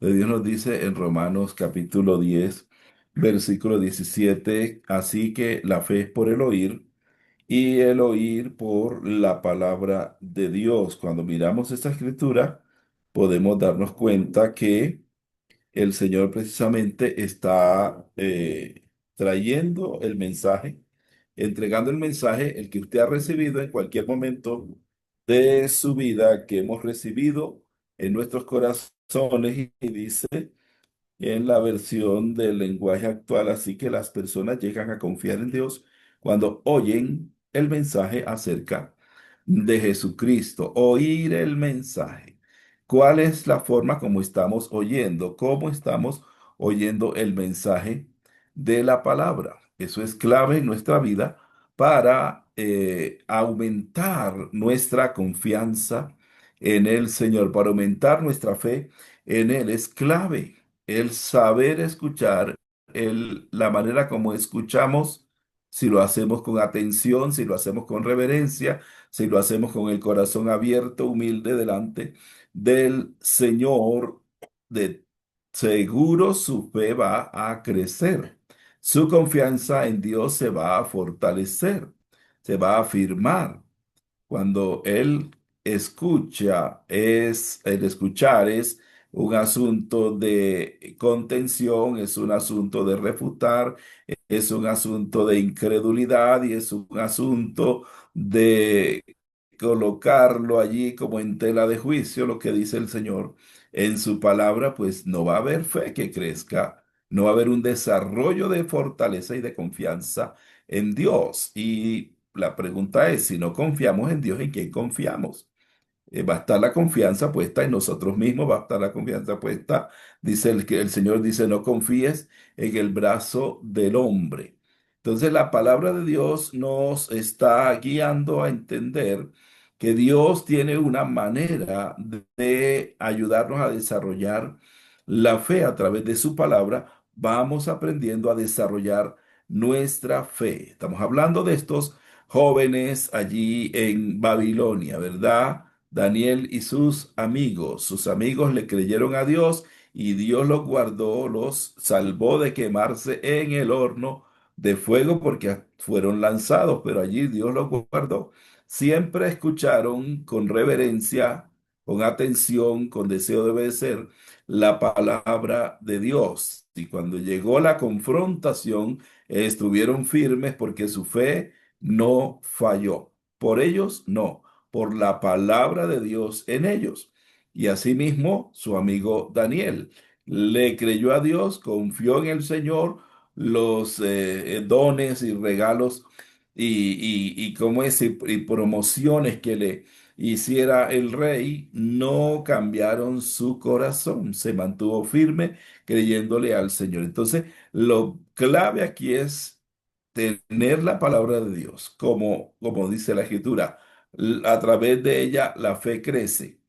de Dios nos dice en Romanos capítulo 10, versículo 17, así que la fe es por el oír y el oír por la palabra de Dios. Cuando miramos esta escritura, podemos darnos cuenta que el Señor precisamente está trayendo el mensaje, entregando el mensaje, el que usted ha recibido en cualquier momento de su vida, que hemos recibido en nuestros corazones, y dice en la versión del lenguaje actual, así que las personas llegan a confiar en Dios cuando oyen el mensaje acerca de Jesucristo, oír el mensaje. ¿Cuál es la forma como estamos oyendo? ¿Cómo estamos oyendo el mensaje de la palabra? Eso es clave en nuestra vida para aumentar nuestra confianza en el Señor, para aumentar nuestra fe en Él. Es clave el saber escuchar, la manera como escuchamos, si lo hacemos con atención, si lo hacemos con reverencia, si lo hacemos con el corazón abierto, humilde delante del Señor, de seguro su fe va a crecer. Su confianza en Dios se va a fortalecer, se va a afirmar. Cuando él escucha, el escuchar es un asunto de contención, es un asunto de refutar, es un asunto de incredulidad y es un asunto de colocarlo allí como en tela de juicio, lo que dice el Señor en su palabra, pues no va a haber fe que crezca, no va a haber un desarrollo de fortaleza y de confianza en Dios. Y la pregunta es, si no confiamos en Dios, ¿en quién confiamos? Va a estar la confianza puesta en nosotros mismos, va a estar la confianza puesta, dice el Señor dice, no confíes en el brazo del hombre. Entonces la palabra de Dios nos está guiando a entender que Dios tiene una manera de ayudarnos a desarrollar la fe a través de su palabra. Vamos aprendiendo a desarrollar nuestra fe. Estamos hablando de estos jóvenes allí en Babilonia, ¿verdad? Daniel y sus amigos le creyeron a Dios y Dios los guardó, los salvó de quemarse en el horno de fuego porque fueron lanzados, pero allí Dios los guardó. Siempre escucharon con reverencia, con atención, con deseo de obedecer la palabra de Dios. Y cuando llegó la confrontación, estuvieron firmes porque su fe no falló. Por ellos, no, por la palabra de Dios en ellos. Y asimismo, su amigo Daniel le creyó a Dios, confió en el Señor, los dones y regalos y como es, y promociones que le hiciera el rey, no cambiaron su corazón, se mantuvo firme creyéndole al Señor. Entonces, lo clave aquí es tener la palabra de Dios, como dice la Escritura. A través de ella la fe crece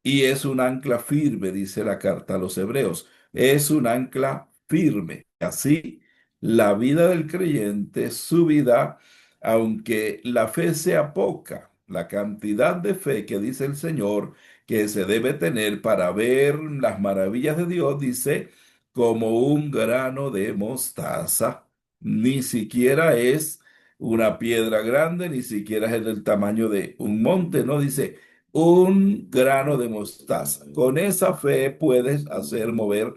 y es un ancla firme, dice la carta a los Hebreos. Es un ancla firme. Así, la vida del creyente, su vida, aunque la fe sea poca, la cantidad de fe que dice el Señor que se debe tener para ver las maravillas de Dios, dice, como un grano de mostaza, ni siquiera es una piedra grande, ni siquiera es del tamaño de un monte, no dice un grano de mostaza. Con esa fe puedes hacer mover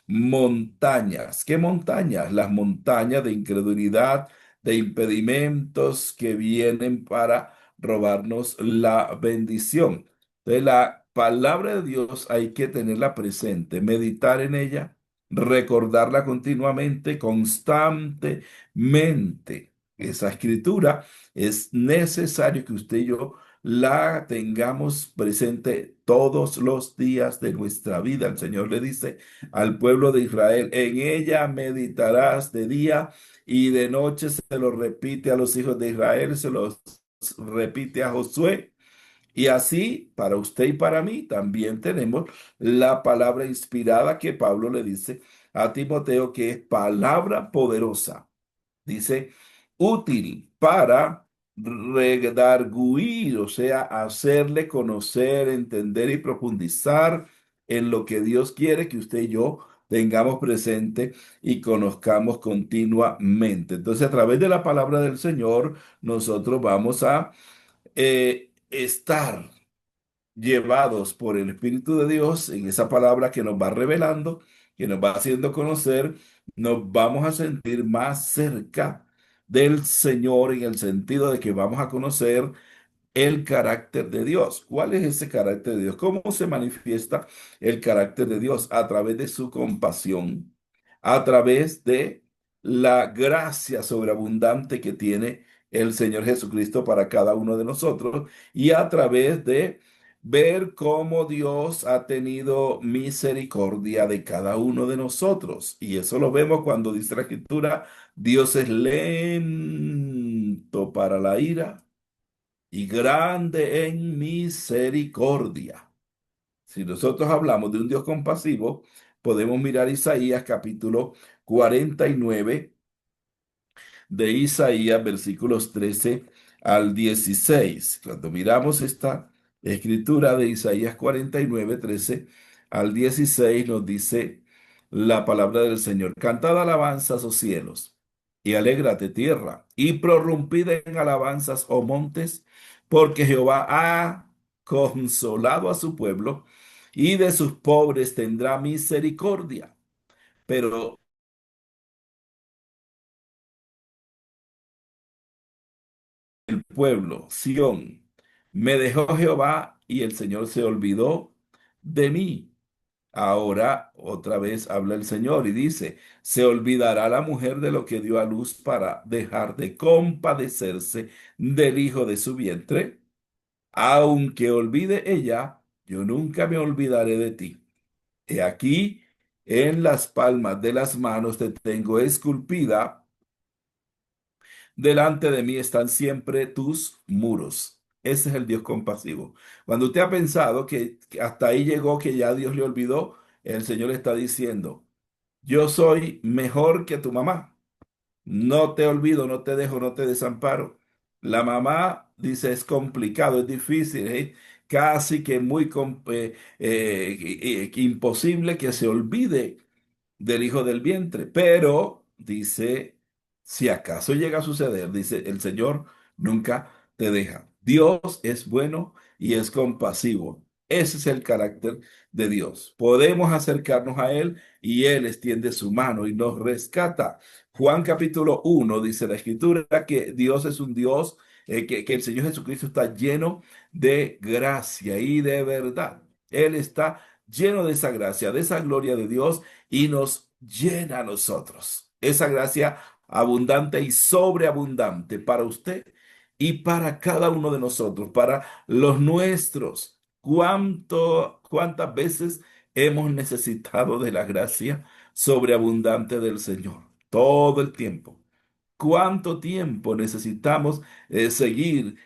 montañas. ¿Qué montañas? Las montañas de incredulidad, de impedimentos que vienen para robarnos la bendición. De la palabra de Dios hay que tenerla presente, meditar en ella, recordarla continuamente, constantemente. Esa escritura es necesario que usted y yo la tengamos presente todos los días de nuestra vida. El Señor le dice al pueblo de Israel, en ella meditarás de día y de noche. Se lo repite a los hijos de Israel, se los repite a Josué. Y así, para usted y para mí, también tenemos la palabra inspirada que Pablo le dice a Timoteo, que es palabra poderosa. Dice, útil para redarguir, o sea, hacerle conocer, entender y profundizar en lo que Dios quiere que usted y yo tengamos presente y conozcamos continuamente. Entonces, a través de la palabra del Señor, nosotros vamos a estar llevados por el Espíritu de Dios en esa palabra que nos va revelando, que nos va haciendo conocer, nos vamos a sentir más cerca del Señor en el sentido de que vamos a conocer el carácter de Dios. ¿Cuál es ese carácter de Dios? ¿Cómo se manifiesta el carácter de Dios? A través de su compasión, a través de la gracia sobreabundante que tiene el Señor Jesucristo para cada uno de nosotros y a través de ver cómo Dios ha tenido misericordia de cada uno de nosotros. Y eso lo vemos cuando dice la Escritura, Dios es lento para la ira y grande en misericordia. Si nosotros hablamos de un Dios compasivo, podemos mirar Isaías capítulo 49 de Isaías, versículos 13 al 16. Cuando miramos esta escritura de Isaías 49 13 al 16, nos dice la palabra del Señor. Cantad alabanzas, oh cielos, y alégrate tierra, y prorrumpid en alabanzas, oh montes, porque Jehová ha consolado a su pueblo, y de sus pobres tendrá misericordia. Pero el pueblo, Sión, me dejó Jehová y el Señor se olvidó de mí. Ahora otra vez habla el Señor y dice, ¿se olvidará la mujer de lo que dio a luz para dejar de compadecerse del hijo de su vientre? Aunque olvide ella, yo nunca me olvidaré de ti. He aquí, en las palmas de las manos te tengo esculpida. Delante de mí están siempre tus muros. Ese es el Dios compasivo. Cuando usted ha pensado que hasta ahí llegó, que ya Dios le olvidó, el Señor está diciendo, yo soy mejor que tu mamá. No te olvido, no te dejo, no te desamparo. La mamá dice es complicado, es difícil, casi que muy imposible que se olvide del hijo del vientre. Pero dice, si acaso llega a suceder, dice el Señor, nunca te deja. Dios es bueno y es compasivo. Ese es el carácter de Dios. Podemos acercarnos a Él y Él extiende su mano y nos rescata. Juan capítulo 1 dice la escritura que Dios es un Dios, que el Señor Jesucristo está lleno de gracia y de verdad. Él está lleno de esa gracia, de esa gloria de Dios y nos llena a nosotros. Esa gracia abundante y sobreabundante para usted y para cada uno de nosotros, para los nuestros. ¿Cuántas veces hemos necesitado de la gracia sobreabundante del Señor? Todo el tiempo. ¿Cuánto tiempo necesitamos seguir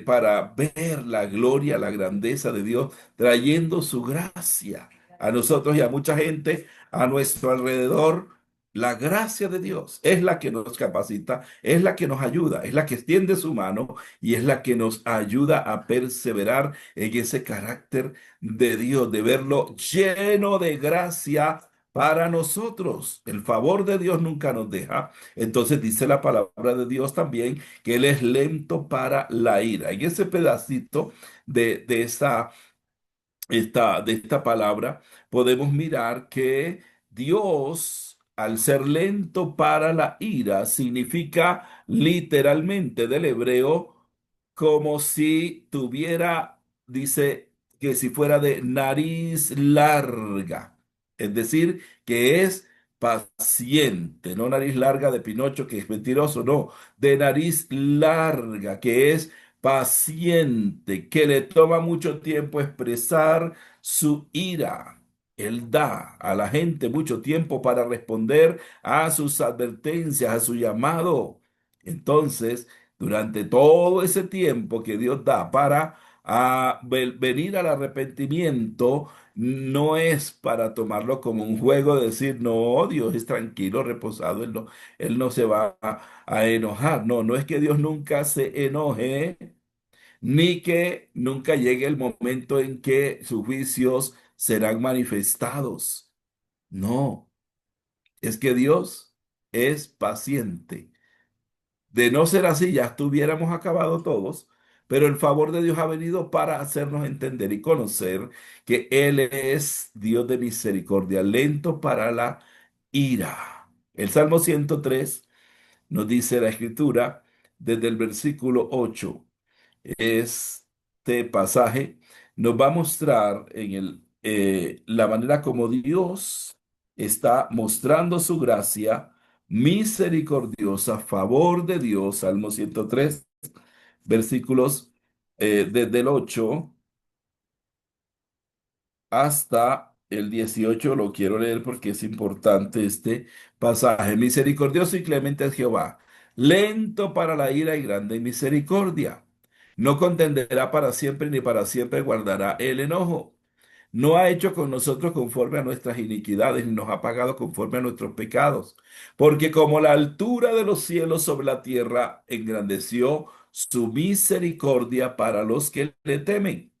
para ver la gloria, la grandeza de Dios, trayendo su gracia a nosotros y a mucha gente a nuestro alrededor? La gracia de Dios es la que nos capacita, es la que nos ayuda, es la que extiende su mano y es la que nos ayuda a perseverar en ese carácter de Dios, de verlo lleno de gracia para nosotros. El favor de Dios nunca nos deja. Entonces dice la palabra de Dios también que Él es lento para la ira. En ese pedacito de de esta palabra podemos mirar que Dios, al ser lento para la ira, significa literalmente del hebreo como si tuviera, dice, que si fuera de nariz larga, es decir, que es paciente, no nariz larga de Pinocho, que es mentiroso, no, de nariz larga, que es paciente, que le toma mucho tiempo expresar su ira. Él da a la gente mucho tiempo para responder a sus advertencias, a su llamado. Entonces, durante todo ese tiempo que Dios da para venir al arrepentimiento, no es para tomarlo como un juego de decir, no, Dios es tranquilo, reposado, él no se va a enojar. No, no es que Dios nunca se enoje, ni que nunca llegue el momento en que sus juicios serán manifestados. No, es que Dios es paciente. De no ser así, ya estuviéramos acabado todos, pero el favor de Dios ha venido para hacernos entender y conocer que Él es Dios de misericordia, lento para la ira. El Salmo 103 nos dice la Escritura desde el versículo 8. Este pasaje nos va a mostrar la manera como Dios está mostrando su gracia misericordiosa, favor de Dios, Salmo 103 versículos desde el 8 hasta el 18. Lo quiero leer porque es importante este pasaje. Misericordioso y clemente es Jehová, lento para la ira y grande en misericordia. No contenderá para siempre, ni para siempre guardará el enojo. No ha hecho con nosotros conforme a nuestras iniquidades, ni nos ha pagado conforme a nuestros pecados. Porque como la altura de los cielos sobre la tierra, engrandeció su misericordia para los que le temen.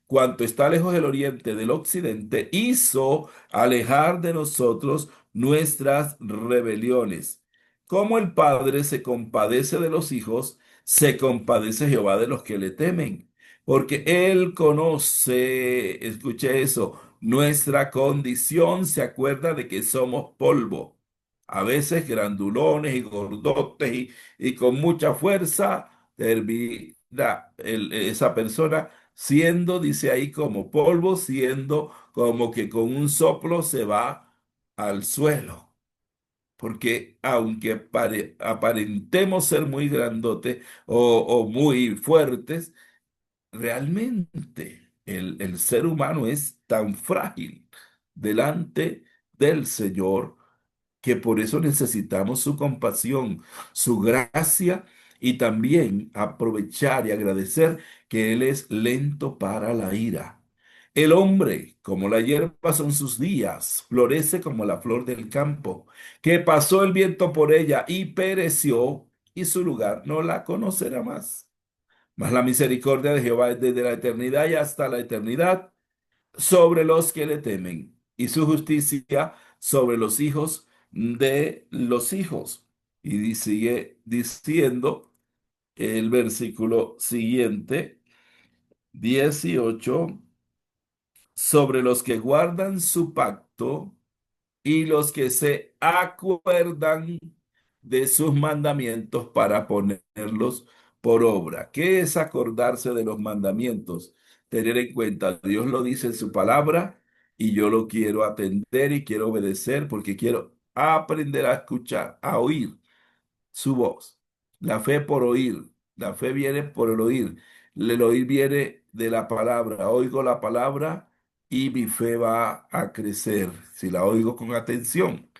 Cuanto está lejos del oriente del occidente, hizo alejar de nosotros nuestras rebeliones. Como el Padre se compadece de los hijos, se compadece Jehová de los que le temen, porque Él conoce, escuche eso, nuestra condición, se acuerda de que somos polvo, a veces grandulones y gordotes y con mucha fuerza, termina esa persona siendo, dice ahí, como polvo, siendo como que con un soplo se va al suelo. Porque aunque aparentemos ser muy grandotes o muy fuertes, realmente el ser humano es tan frágil delante del Señor que por eso necesitamos su compasión, su gracia y también aprovechar y agradecer que Él es lento para la ira. El hombre, como la hierba son sus días, florece como la flor del campo, que pasó el viento por ella y pereció, y su lugar no la conocerá más. Mas la misericordia de Jehová es desde la eternidad y hasta la eternidad sobre los que le temen, y su justicia sobre los hijos de los hijos. Y sigue diciendo el versículo siguiente, 18, sobre los que guardan su pacto y los que se acuerdan de sus mandamientos para ponerlos por obra. ¿Qué es acordarse de los mandamientos? Tener en cuenta, Dios lo dice en su palabra y yo lo quiero atender y quiero obedecer porque quiero aprender a escuchar, a oír su voz. La fe por oír. La fe viene por el oír. El oír viene de la palabra. Oigo la palabra y mi fe va a crecer si la oigo con atención.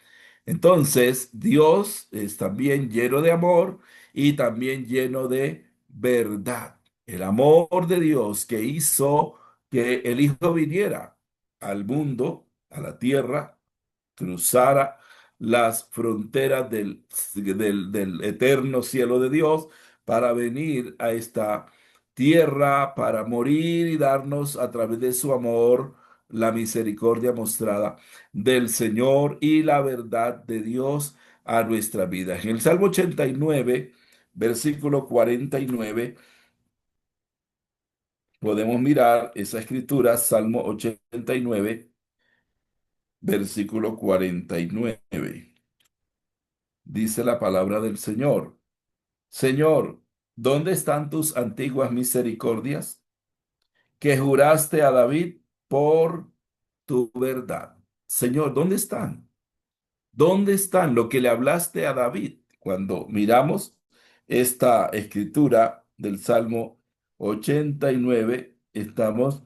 Entonces, Dios es también lleno de amor y también lleno de verdad. El amor de Dios que hizo que el Hijo viniera al mundo, a la tierra, cruzara las fronteras del eterno cielo de Dios para venir a esta tierra, para morir y darnos a través de su amor la misericordia mostrada del Señor y la verdad de Dios a nuestra vida. En el Salmo 89, versículo 49, podemos mirar esa escritura, Salmo 89, versículo 49. Dice la palabra del Señor. Señor, ¿dónde están tus antiguas misericordias que juraste a David por tu verdad? Señor, ¿dónde están? ¿Dónde están lo que le hablaste a David? Cuando miramos esta escritura del Salmo 89, estamos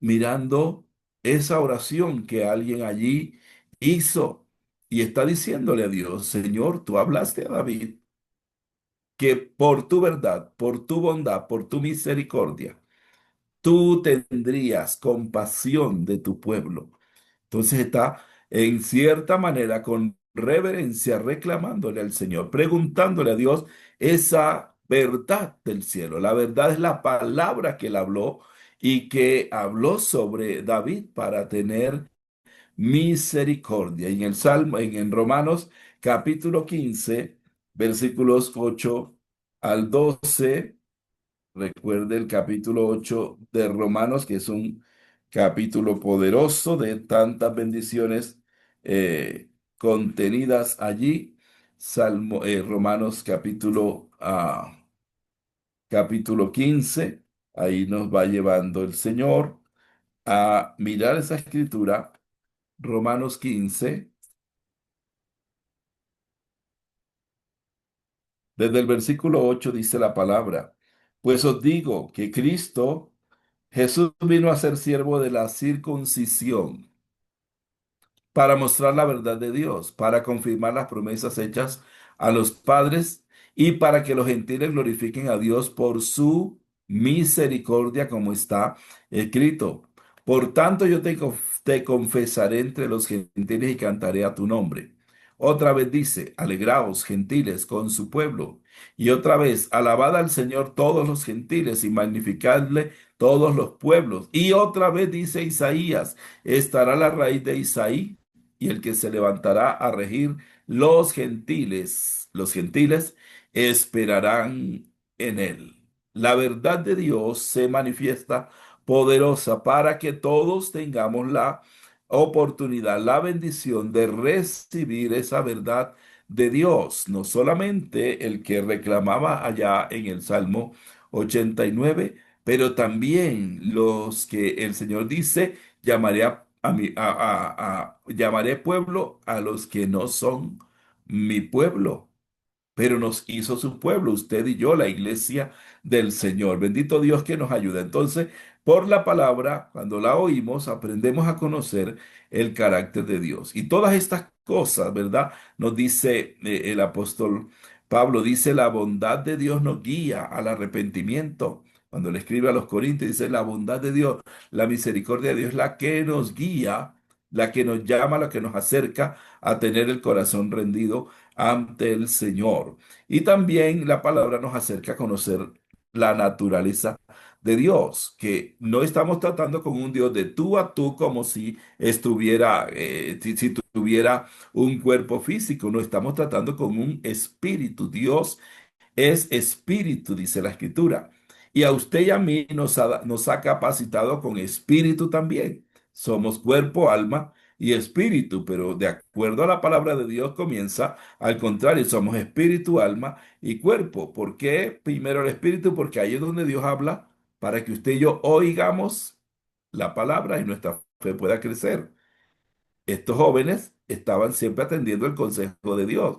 mirando esa oración que alguien allí hizo y está diciéndole a Dios, Señor, tú hablaste a David que por tu verdad, por tu bondad, por tu misericordia, tú tendrías compasión de tu pueblo. Entonces está en cierta manera con reverencia reclamándole al Señor, preguntándole a Dios esa verdad del cielo. La verdad es la palabra que él habló y que habló sobre David para tener misericordia. Y en el Salmo, en Romanos capítulo 15 versículos 8 al 12. Recuerde el capítulo 8 de Romanos, que es un capítulo poderoso de tantas bendiciones contenidas allí. Romanos capítulo 15, ahí nos va llevando el Señor a mirar esa escritura. Romanos 15, desde el versículo 8 dice la palabra: pues os digo que Cristo Jesús vino a ser siervo de la circuncisión para mostrar la verdad de Dios, para confirmar las promesas hechas a los padres y para que los gentiles glorifiquen a Dios por su misericordia, como está escrito. Por tanto, te confesaré entre los gentiles y cantaré a tu nombre. Otra vez dice: alegraos, gentiles, con su pueblo. Y otra vez: alabad al Señor todos los gentiles y magnificadle todos los pueblos. Y otra vez dice Isaías: estará la raíz de Isaí y el que se levantará a regir los gentiles. Los gentiles esperarán en él. La verdad de Dios se manifiesta poderosa para que todos tengamos la oportunidad, la bendición de recibir esa verdad de Dios. No solamente el que reclamaba allá en el Salmo 89, pero también los que el Señor dice: llamaré llamaré pueblo a los que no son mi pueblo, pero nos hizo su pueblo, usted y yo, la iglesia del Señor. Bendito Dios que nos ayuda. Entonces, por la palabra, cuando la oímos, aprendemos a conocer el carácter de Dios. Y todas estas cosas, ¿verdad? Nos dice el apóstol Pablo, dice: la bondad de Dios nos guía al arrepentimiento. Cuando le escribe a los Corintios, dice: la bondad de Dios, la misericordia de Dios, la que nos guía, la que nos llama, la que nos acerca a tener el corazón rendido ante el Señor. Y también la palabra nos acerca a conocer la naturaleza de Dios, que no estamos tratando con un Dios de tú a tú como si estuviera, si tuviera un cuerpo físico, no estamos tratando con un espíritu. Dios es espíritu, dice la escritura. Y a usted y a mí nos ha capacitado con espíritu también. Somos cuerpo, alma y espíritu, pero de acuerdo a la palabra de Dios comienza al contrario: somos espíritu, alma y cuerpo. ¿Por qué primero el espíritu? Porque ahí es donde Dios habla para que usted y yo oigamos la palabra y nuestra fe pueda crecer. Estos jóvenes estaban siempre atendiendo el consejo de Dios.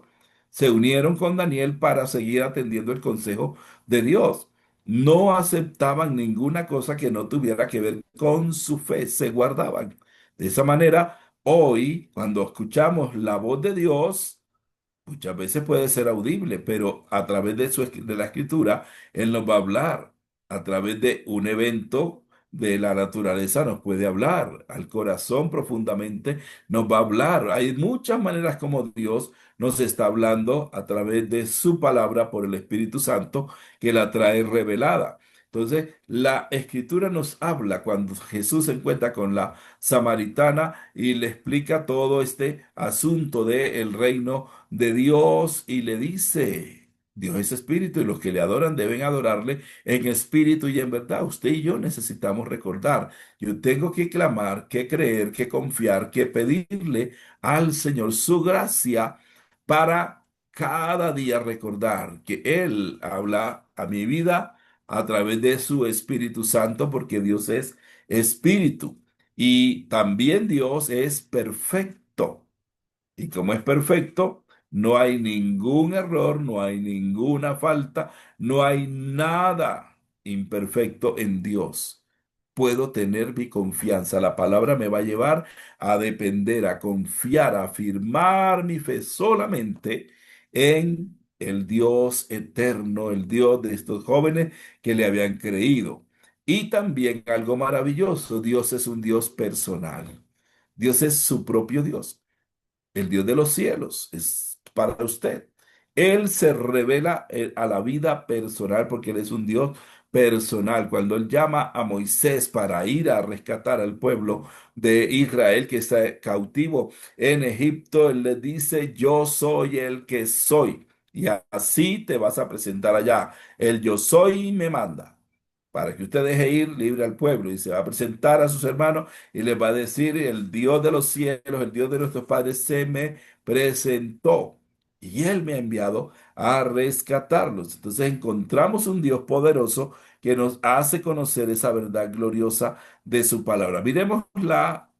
Se unieron con Daniel para seguir atendiendo el consejo de Dios. No aceptaban ninguna cosa que no tuviera que ver con su fe, se guardaban. De esa manera, hoy, cuando escuchamos la voz de Dios, muchas veces puede ser audible, pero a través de la escritura, Él nos va a hablar. A través de un evento de la naturaleza nos puede hablar. Al corazón profundamente nos va a hablar. Hay muchas maneras como Dios nos está hablando a través de su palabra por el Espíritu Santo, que la trae revelada. Entonces, la escritura nos habla cuando Jesús se encuentra con la samaritana y le explica todo este asunto del reino de Dios y le dice: Dios es espíritu y los que le adoran deben adorarle en espíritu y en verdad. Usted y yo necesitamos recordar: yo tengo que clamar, que creer, que confiar, que pedirle al Señor su gracia para cada día recordar que Él habla a mi vida a través de su Espíritu Santo, porque Dios es espíritu y también Dios es perfecto. Y como es perfecto, no hay ningún error, no hay ninguna falta, no hay nada imperfecto en Dios. Puedo tener mi confianza. La palabra me va a llevar a depender, a confiar, a afirmar mi fe solamente en el Dios eterno, el Dios de estos jóvenes que le habían creído. Y también algo maravilloso: Dios es un Dios personal. Dios es su propio Dios. El Dios de los cielos es para usted. Él se revela a la vida personal porque Él es un Dios personal. Cuando él llama a Moisés para ir a rescatar al pueblo de Israel que está cautivo en Egipto, él le dice, yo soy el que soy. Y así te vas a presentar allá. El yo soy me manda para que usted deje ir libre al pueblo y se va a presentar a sus hermanos y les va a decir, el Dios de los cielos, el Dios de nuestros padres se me presentó y él me ha enviado a rescatarlos. Entonces encontramos un Dios poderoso que nos hace conocer esa verdad gloriosa de su palabra. Miremos la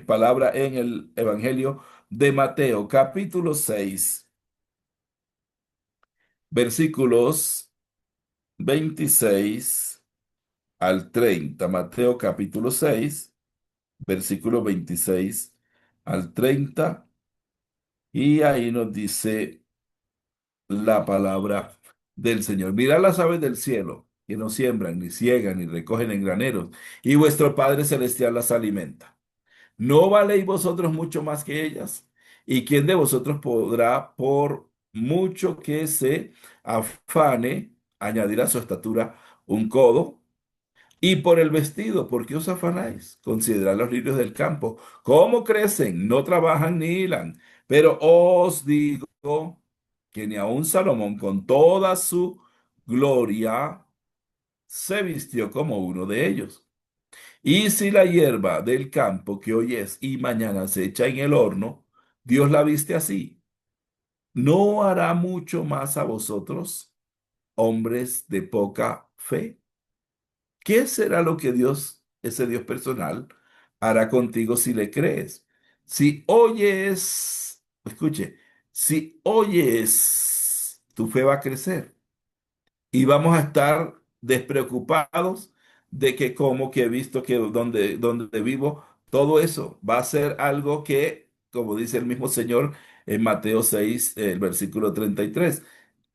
palabra en el Evangelio de Mateo, capítulo 6, versículos 26 al 30. Mateo capítulo 6, versículos 26 al 30. Y ahí nos dice la palabra del Señor. Mirad las aves del cielo, que no siembran, ni ciegan, ni recogen en graneros, y vuestro Padre Celestial las alimenta. ¿No valéis vosotros mucho más que ellas? ¿Y quién de vosotros podrá, por mucho que se afane, añadir a su estatura un codo? Y por el vestido, ¿por qué os afanáis? Considerad los lirios del campo, cómo crecen, no trabajan ni hilan. Pero os digo que ni aun Salomón con toda su gloria se vistió como uno de ellos. Y si la hierba del campo que hoy es y mañana se echa en el horno, Dios la viste así, ¿no hará mucho más a vosotros, hombres de poca fe? ¿Qué será lo que Dios, ese Dios personal, hará contigo si le crees? Si oyes, escuche, si oyes, tu fe va a crecer y vamos a estar despreocupados de que como que he visto que donde vivo, todo eso va a ser algo que, como dice el mismo Señor en Mateo 6, el versículo 33,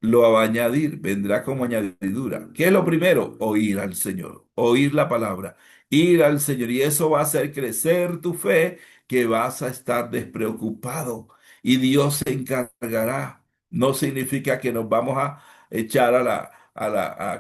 lo va a añadir, vendrá como añadidura. ¿Qué es lo primero? Oír al Señor, oír la palabra, ir al Señor. Y eso va a hacer crecer tu fe, que vas a estar despreocupado y Dios se encargará. No significa que nos vamos a echar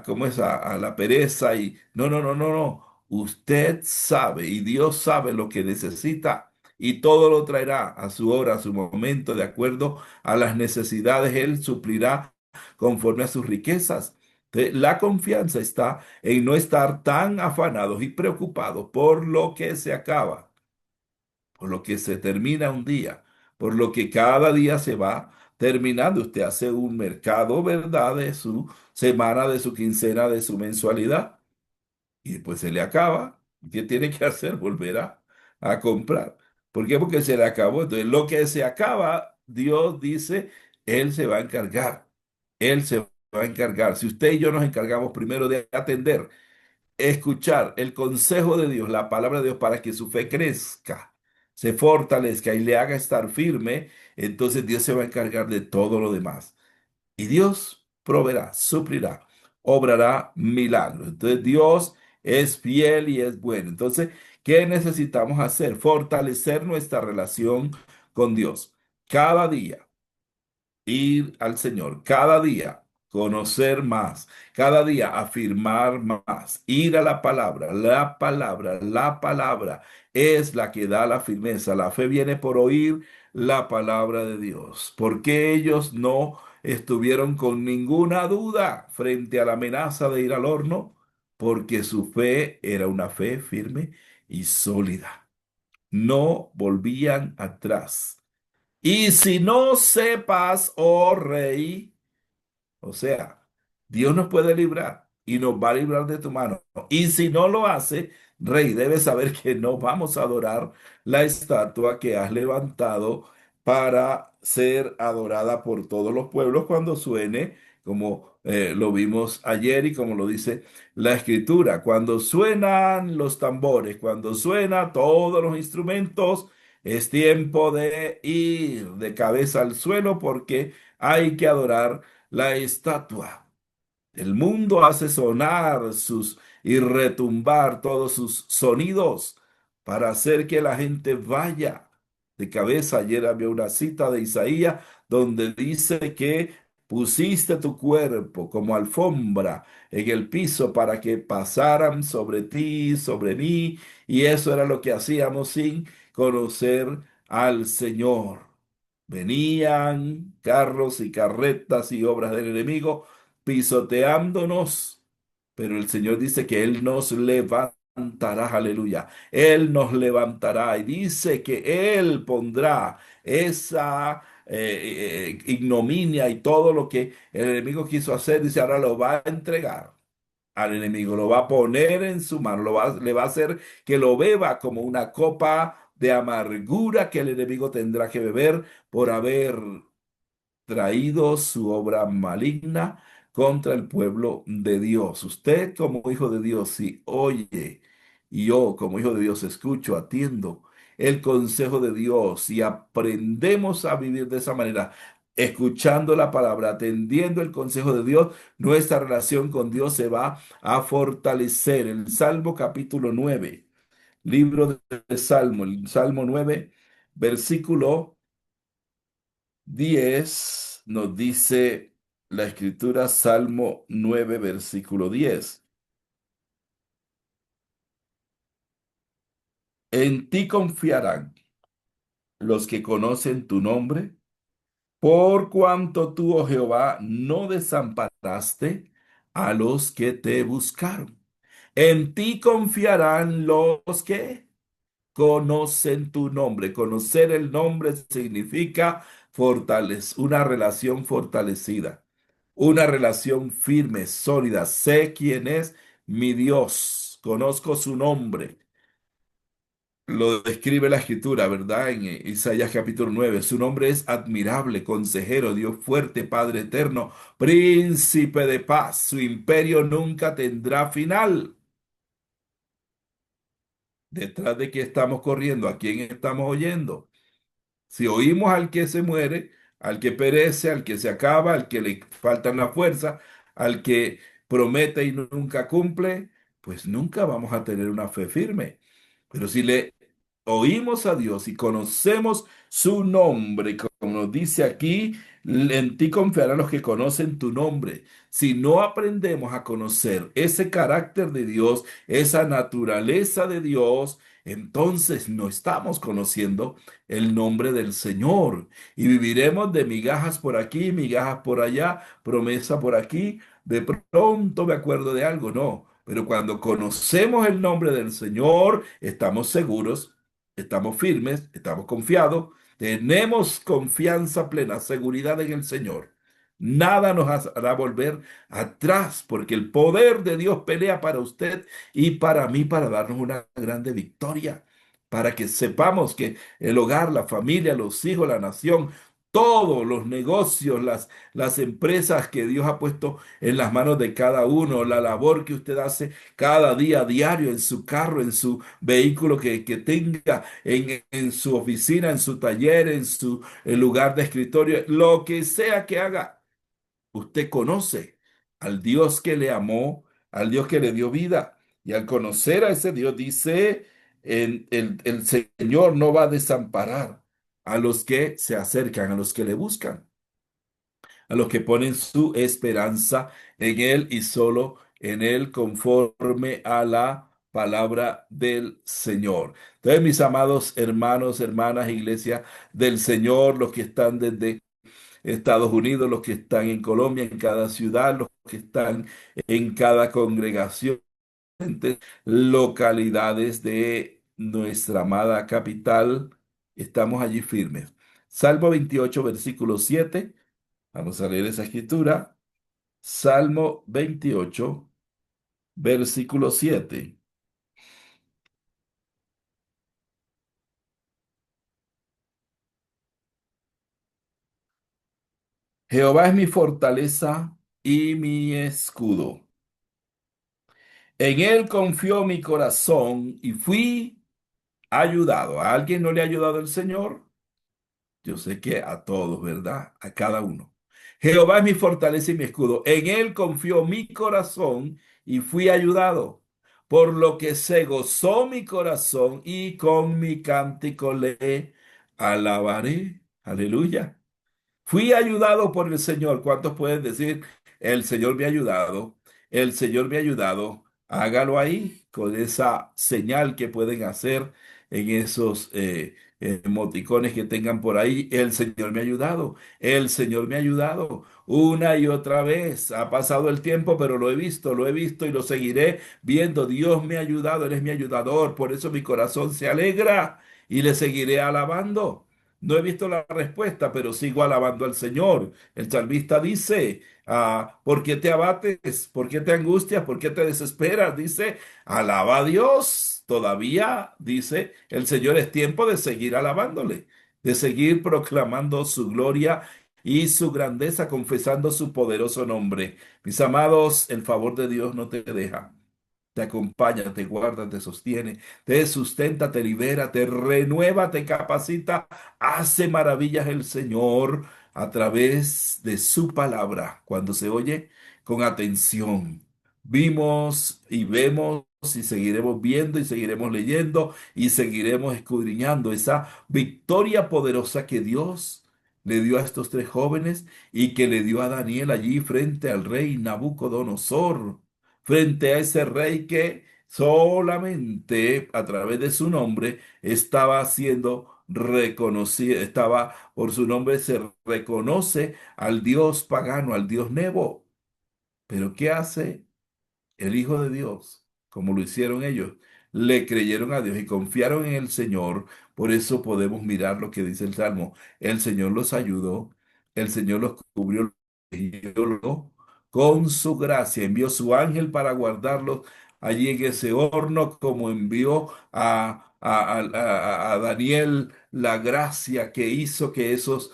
¿cómo es? A la pereza y no, no, no, no, no. Usted sabe y Dios sabe lo que necesita y todo lo traerá a su hora, a su momento, de acuerdo a las necesidades. Él suplirá conforme a sus riquezas. Entonces, la confianza está en no estar tan afanados y preocupados por lo que se acaba, por lo que se termina un día, por lo que cada día se va terminando. Usted hace un mercado, ¿verdad? De su semana, de su quincena, de su mensualidad, y después se le acaba. ¿Qué tiene que hacer? Volver a comprar. ¿Por qué? Porque se le acabó. Entonces, lo que se acaba, Dios dice, Él se va a encargar. Él se va a encargar. Si usted y yo nos encargamos primero de atender, escuchar el consejo de Dios, la palabra de Dios, para que su fe crezca, se fortalezca y le haga estar firme, entonces Dios se va a encargar de todo lo demás. Y Dios proveerá, suplirá, obrará milagros. Entonces Dios es fiel y es bueno. Entonces, ¿qué necesitamos hacer? Fortalecer nuestra relación con Dios. Cada día ir al Señor, cada día conocer más, cada día afirmar más, ir a la palabra, la palabra es la que da la firmeza. La fe viene por oír la palabra de Dios, porque ellos no estuvieron con ninguna duda frente a la amenaza de ir al horno, porque su fe era una fe firme y sólida. No volvían atrás. Y si no sepas, oh rey, o sea, Dios nos puede librar y nos va a librar de tu mano. Y si no lo hace, rey, debes saber que no vamos a adorar la estatua que has levantado para ser adorada por todos los pueblos cuando suene, como lo vimos ayer y como lo dice la escritura, cuando suenan los tambores, cuando suenan todos los instrumentos, es tiempo de ir de cabeza al suelo porque hay que adorar la estatua. El mundo hace sonar sus y retumbar todos sus sonidos para hacer que la gente vaya de cabeza. Ayer había una cita de Isaías donde dice que pusiste tu cuerpo como alfombra en el piso para que pasaran sobre ti, sobre mí, y eso era lo que hacíamos sin conocer al Señor. Venían carros y carretas y obras del enemigo pisoteándonos, pero el Señor dice que Él nos levantará, aleluya. Él nos levantará y dice que Él pondrá esa ignominia y todo lo que el enemigo quiso hacer, dice, ahora lo va a entregar al enemigo, lo va a poner en su mano, le va a hacer que lo beba como una copa de amargura que el enemigo tendrá que beber por haber traído su obra maligna contra el pueblo de Dios. Usted como hijo de Dios, si oye, y yo como hijo de Dios escucho, atiendo el consejo de Dios y aprendemos a vivir de esa manera, escuchando la palabra, atendiendo el consejo de Dios, nuestra relación con Dios se va a fortalecer. El Salmo capítulo 9, libro de Salmo, el Salmo 9, versículo 10 nos dice la escritura, Salmo 9 versículo 10. En ti confiarán los que conocen tu nombre, por cuanto tú, oh Jehová, no desamparaste a los que te buscaron. En ti confiarán los que conocen tu nombre. Conocer el nombre significa una relación fortalecida, una relación firme, sólida. Sé quién es mi Dios, conozco su nombre. Lo describe la escritura, ¿verdad? En Isaías capítulo 9. Su nombre es admirable, consejero, Dios fuerte, Padre eterno, príncipe de paz. Su imperio nunca tendrá final. ¿Detrás de qué estamos corriendo? ¿A quién estamos oyendo? Si oímos al que se muere, al que perece, al que se acaba, al que le faltan la fuerza, al que promete y nunca cumple, pues nunca vamos a tener una fe firme. Pero si le oímos a Dios y conocemos su nombre, como nos dice aquí, en ti confiarán los que conocen tu nombre. Si no aprendemos a conocer ese carácter de Dios, esa naturaleza de Dios, entonces no estamos conociendo el nombre del Señor y viviremos de migajas por aquí, migajas por allá, promesa por aquí. De pronto me acuerdo de algo, no. Pero cuando conocemos el nombre del Señor, estamos seguros, estamos firmes, estamos confiados, tenemos confianza plena, seguridad en el Señor. Nada nos hará volver atrás, porque el poder de Dios pelea para usted y para mí para darnos una grande victoria, para que sepamos que el hogar, la familia, los hijos, la nación, todos los negocios, las empresas que Dios ha puesto en las manos de cada uno, la labor que usted hace cada día, diario, en su carro, en su vehículo que tenga, en su oficina, en su taller, en su lugar de escritorio, lo que sea que haga, usted conoce al Dios que le amó, al Dios que le dio vida. Y al conocer a ese Dios, dice, el Señor no va a desamparar a los que se acercan, a los que le buscan, a los que ponen su esperanza en Él y solo en Él, conforme a la palabra del Señor. Entonces, mis amados hermanos, hermanas, iglesia del Señor, los que están desde Estados Unidos, los que están en Colombia, en cada ciudad, los que están en cada congregación, localidades de nuestra amada capital, estamos allí firmes. Salmo 28, versículo 7. Vamos a leer esa escritura. Salmo 28, versículo 7. Jehová es mi fortaleza y mi escudo. En él confió mi corazón y fui ayudado. ¿A alguien no le ha ayudado el Señor? Yo sé que a todos, ¿verdad? A cada uno. Jehová es mi fortaleza y mi escudo. En él confió mi corazón y fui ayudado. Por lo que se gozó mi corazón y con mi cántico le alabaré. Aleluya. Fui ayudado por el Señor. ¿Cuántos pueden decir, el Señor me ha ayudado? El Señor me ha ayudado. Hágalo ahí con esa señal que pueden hacer en esos emoticones que tengan por ahí. El Señor me ha ayudado. El Señor me ha ayudado. Una y otra vez. Ha pasado el tiempo, pero lo he visto y lo seguiré viendo. Dios me ha ayudado. Él es mi ayudador. Por eso mi corazón se alegra y le seguiré alabando. No he visto la respuesta, pero sigo alabando al Señor. El salmista dice, ¿por qué te abates? ¿Por qué te angustias? ¿Por qué te desesperas? Dice, alaba a Dios. Todavía, dice, el Señor es tiempo de seguir alabándole, de seguir proclamando su gloria y su grandeza, confesando su poderoso nombre. Mis amados, el favor de Dios no te deja, te acompaña, te guarda, te sostiene, te sustenta, te libera, te renueva, te capacita. Hace maravillas el Señor a través de su palabra. Cuando se oye con atención, vimos y vemos y seguiremos viendo y seguiremos leyendo y seguiremos escudriñando esa victoria poderosa que Dios le dio a estos tres jóvenes y que le dio a Daniel allí frente al rey Nabucodonosor, frente a ese rey que solamente a través de su nombre estaba siendo reconocido, estaba por su nombre se reconoce al dios pagano, al dios Nebo. Pero ¿qué hace el Hijo de Dios, como lo hicieron ellos? Le creyeron a Dios y confiaron en el Señor. Por eso podemos mirar lo que dice el Salmo. El Señor los ayudó, el Señor los cubrió y con su gracia. Envió su ángel para guardarlos allí en ese horno, como envió a Daniel la gracia que hizo que esos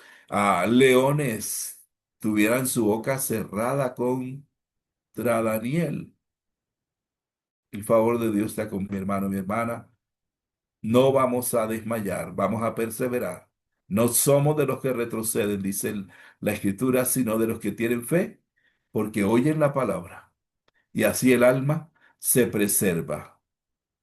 leones tuvieran su boca cerrada contra Daniel. El favor de Dios está con mi hermano, mi hermana. No vamos a desmayar, vamos a perseverar. No somos de los que retroceden, dice la Escritura, sino de los que tienen fe, porque oyen la palabra. Y así el alma se preserva.